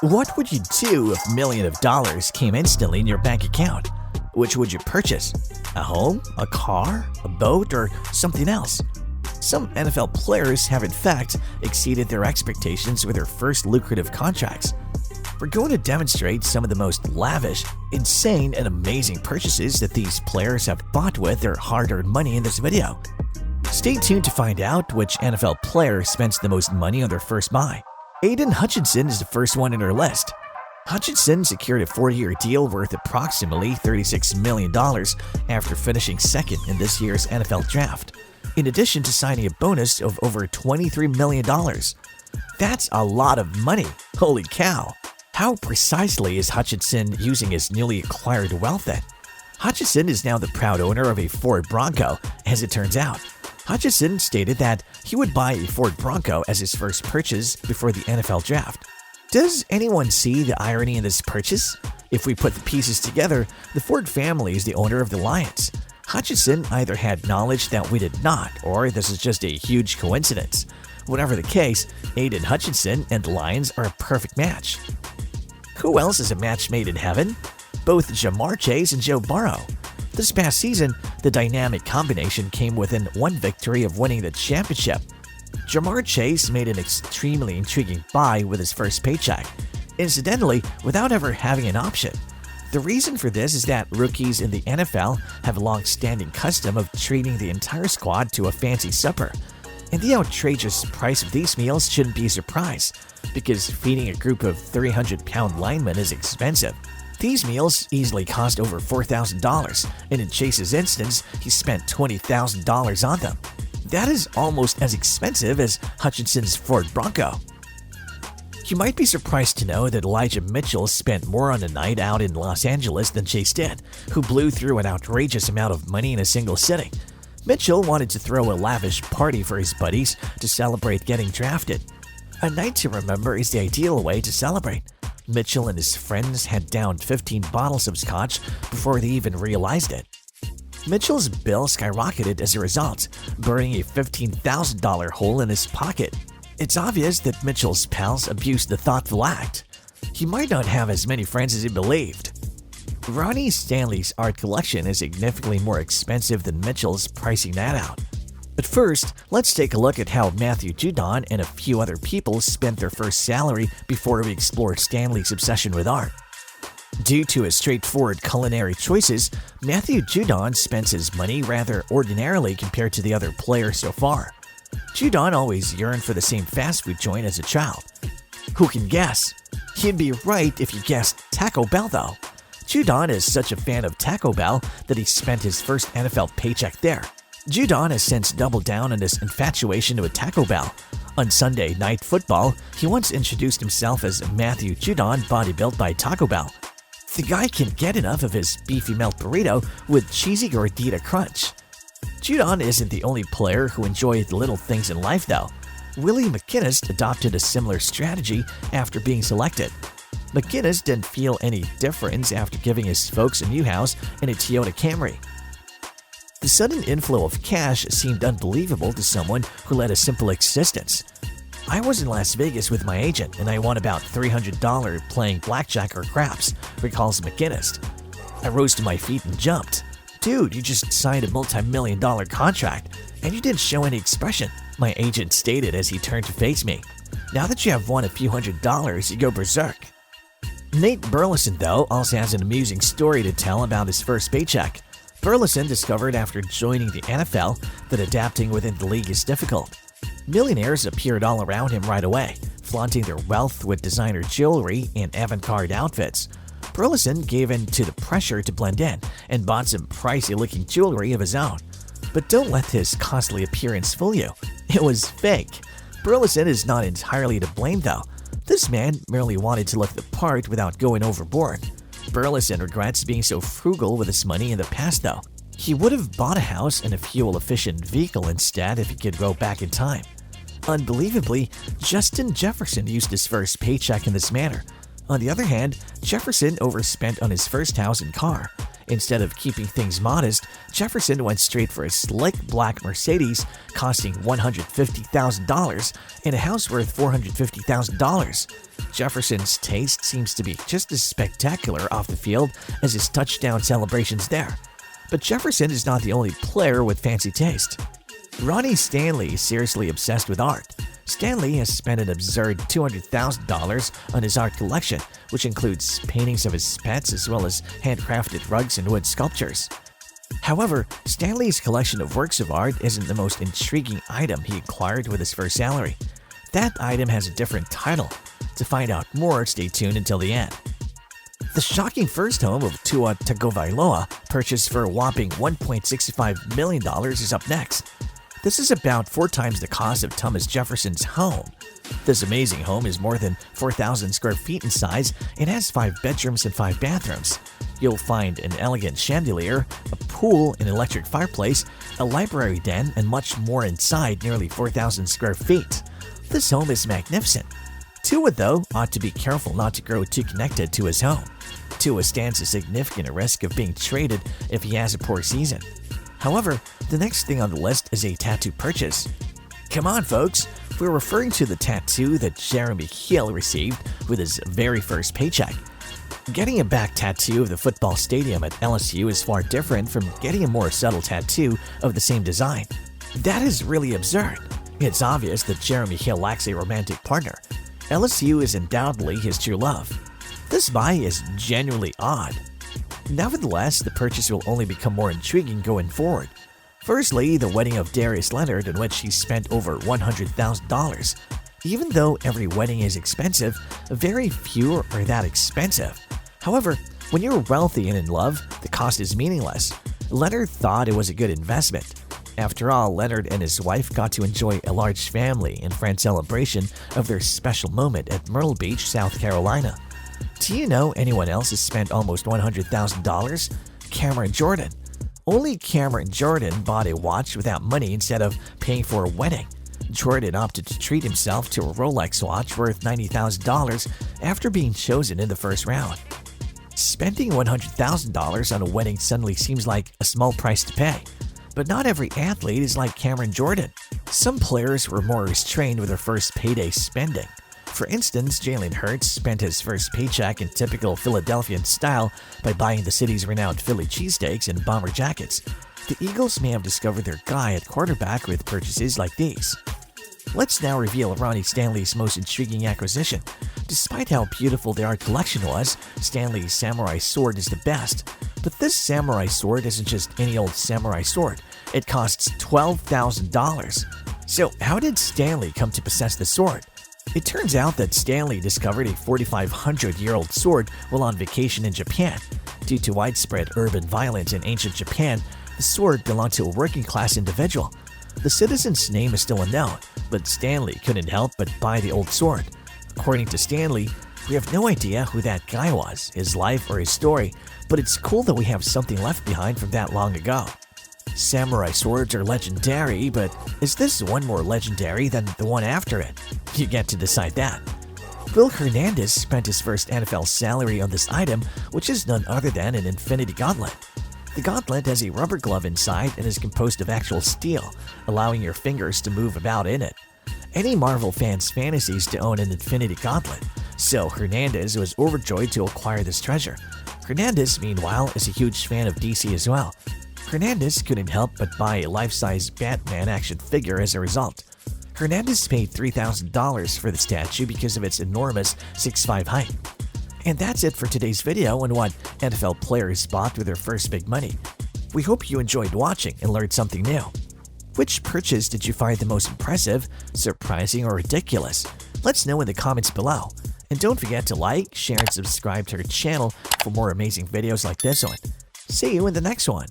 What would you do if millions of dollars came instantly in your bank account? Which would you purchase? A home, a car, a boat, or something else? Some NFL players have in fact exceeded their expectations with their first lucrative contracts. We're going to demonstrate some of the most lavish, insane, and amazing purchases that these players have bought with their hard-earned money in this video. Stay tuned to find out which NFL player spends the most money on their first buy. Aiden Hutchinson is the first one in our list. Hutchinson secured a 4-year deal worth approximately $36 million after finishing second in this year's NFL draft, in addition to signing a bonus of over $23 million. That's a lot of money, holy cow! How precisely is Hutchinson using his newly acquired wealth then? Hutchinson is now the proud owner of a Ford Bronco, as it turns out. Hutchinson stated that he would buy a Ford Bronco as his first purchase before the NFL draft. Does anyone see the irony in this purchase? If we put the pieces together, the Ford family is the owner of the Lions. Hutchinson either had knowledge that we did not, or this is just a huge coincidence. Whatever the case, Aiden Hutchinson and the Lions are a perfect match. Who else is a match made in heaven? Both Ja'Marr Chase and Joe Burrow. This past season, the dynamic combination came within one victory of winning the championship. Ja'Marr Chase made an extremely intriguing buy with his first paycheck, incidentally without ever having an option. The reason for this is that rookies in the NFL have a long-standing custom of treating the entire squad to a fancy supper. And the outrageous price of these meals shouldn't be a surprise, because feeding a group of 300-pound linemen is expensive. These meals easily cost over $4,000, and in Chase's instance, he spent $20,000 on them. That is almost as expensive as Hutchinson's Ford Bronco. You might be surprised to know that Elijah Mitchell spent more on a night out in Los Angeles than Chase did, who blew through an outrageous amount of money in a single sitting. Mitchell wanted to throw a lavish party for his buddies to celebrate getting drafted. A night to remember is the ideal way to celebrate. Mitchell and his friends had downed 15 bottles of scotch before they even realized it. Mitchell's bill skyrocketed as a result, burning a $15,000 hole in his pocket. It's obvious that Mitchell's pals abused the thoughtful act. He might not have as many friends as he believed. Ronnie Stanley's art collection is significantly more expensive than Mitchell's, pricing that out. But first, let's take a look at how Matthew Judon and a few other people spent their first salary before we explore Stanley's obsession with art. Due to his straightforward culinary choices, Matthew Judon spends his money rather ordinarily compared to the other players so far. Judon always yearned for the same fast food joint as a child. Who can guess? You'd be right if you guessed Taco Bell though. Judon is such a fan of Taco Bell that he spent his first NFL paycheck there. Judon has since doubled down on his infatuation with Taco Bell. On Sunday Night Football, he once introduced himself as Matthew Judon, body-built by Taco Bell. The guy can't get enough of his beefy melt burrito with cheesy gordita crunch. Judon isn't the only player who enjoys the little things in life though. Willie McInnis adopted a similar strategy after being selected. McInnis didn't feel any difference after giving his folks a new house in a Toyota Camry. The sudden inflow of cash seemed unbelievable to someone who led a simple existence. I was in Las Vegas with my agent and I won about $300 playing blackjack or craps, recalls McInnis. I rose to my feet and jumped. Dude, you just signed a multi-million-dollar contract and you didn't show any expression, my agent stated as he turned to face me. Now that you have won a few $100s, you go berserk. Nate Burleson, though, also has an amusing story to tell about his first paycheck. Burleson discovered after joining the NFL that adapting within the league is difficult. Millionaires appeared all around him right away, flaunting their wealth with designer jewelry and avant-garde outfits. Burleson gave in to the pressure to blend in and bought some pricey-looking jewelry of his own. But don't let his costly appearance fool you. It was fake. Burleson is not entirely to blame though. This man merely wanted to look the part without going overboard. Burleson regrets being so frugal with his money in the past though. He would have bought a house and a fuel-efficient vehicle instead if he could go back in time. Unbelievably, Justin Jefferson used his first paycheck in this manner. On the other hand, Jefferson overspent on his first house and car. Instead of keeping things modest, Jefferson went straight for a slick black Mercedes costing $150,000 and a house worth $450,000. Jefferson's taste seems to be just as spectacular off the field as his touchdown celebrations there. But Jefferson is not the only player with fancy taste. Ronnie Stanley is seriously obsessed with art. Stanley has spent an absurd $200,000 on his art collection, which includes paintings of his pets as well as handcrafted rugs and wood sculptures. However, Stanley's collection of works of art isn't the most intriguing item he acquired with his first salary. That item has a different title. To find out more, stay tuned until the end. The shocking first home of Tua Tagovailoa, purchased for a whopping $1.65 million, is up next. This is about 4 times the cost of Thomas Jefferson's home. This amazing home is more than 4,000 square feet in size and has 5 bedrooms and 5 bathrooms. You'll find an elegant chandelier, a pool, an electric fireplace, a library den, and much more inside nearly 4,000 square feet. This home is magnificent. Tua, though, ought to be careful not to grow too connected to his home. Tua stands a significant risk of being traded if he has a poor season. However, the next thing on the list is a tattoo purchase. Come on, folks, we're referring to the tattoo that Jeremy Hill received with his very first paycheck. Getting a back tattoo of the football stadium at LSU is far different from getting a more subtle tattoo of the same design. That is really absurd. It's obvious that Jeremy Hill lacks a romantic partner. LSU is undoubtedly his true love. This buy is genuinely odd. Nevertheless, the purchase will only become more intriguing going forward. Firstly, the wedding of Darius Leonard, in which he spent over $100,000. Even though every wedding is expensive, very few are that expensive. However, when you're wealthy and in love, the cost is meaningless. Leonard thought it was a good investment. After all, Leonard and his wife got to enjoy a large family and friend celebration of their special moment at Myrtle Beach, South Carolina. Do you know anyone else has spent almost $100,000? Cameron Jordan. Only Cameron Jordan bought a watch without money instead of paying for a wedding. Jordan opted to treat himself to a Rolex watch worth $90,000 after being chosen in the first round. Spending $100,000 on a wedding suddenly seems like a small price to pay. But not every athlete is like Cameron Jordan. Some players were more restrained with their first payday spending. For instance, Jalen Hurts spent his first paycheck in typical Philadelphian style by buying the city's renowned Philly cheesesteaks and bomber jackets. The Eagles may have discovered their guy at quarterback with purchases like these. Let's now reveal Ronnie Stanley's most intriguing acquisition. Despite how beautiful the art collection was, Stanley's samurai sword is the best. But this samurai sword isn't just any old samurai sword. It costs $12,000. So how did Stanley come to possess the sword? It turns out that Stanley discovered a 4,500-year-old sword while on vacation in Japan. Due to widespread urban violence in ancient Japan, the sword belonged to a working-class individual. The citizen's name is still unknown, but Stanley couldn't help but buy the old sword. According to Stanley, we have no idea who that guy was, his life, or his story, but it's cool that we have something left behind from that long ago. Samurai swords are legendary, but is this one more legendary than the one after it? You get to decide that. Will Hernandez spent his first NFL salary on this item, which is none other than an Infinity Gauntlet. The gauntlet has a rubber glove inside and is composed of actual steel, allowing your fingers to move about in it. Any Marvel fan's fantasy is to own an Infinity Gauntlet, so Hernandez was overjoyed to acquire this treasure. Hernandez, meanwhile, is a huge fan of DC as well. Hernandez couldn't help but buy a life-size Batman action figure as a result. Hernandez paid $3,000 for the statue because of its enormous 6'5" height. And that's it for today's video on what NFL players bought with their first big money. We hope you enjoyed watching and learned something new. Which purchase did you find the most impressive, surprising, or ridiculous? Let's know in the comments below. And don't forget to like, share, and subscribe to our channel for more amazing videos like this one. See you in the next one.